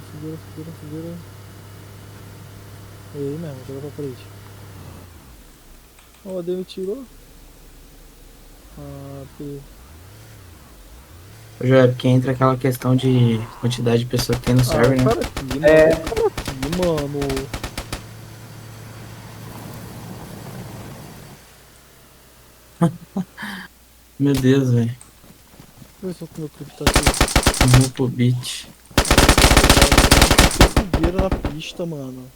Segura. E aí mesmo, joga pra parede. Ó, deu me tirou. Ah, Já porque entra aquela questão de quantidade de pessoas que tem no ah, server, né? cara aqui, mano. O É, cara aqui, mano. Meu Deus, velho. Deixa eu ver se o meu clipe tá aqui. No Beat. Ah, muito obrigado, mano. Tem fogueira na pista, mano.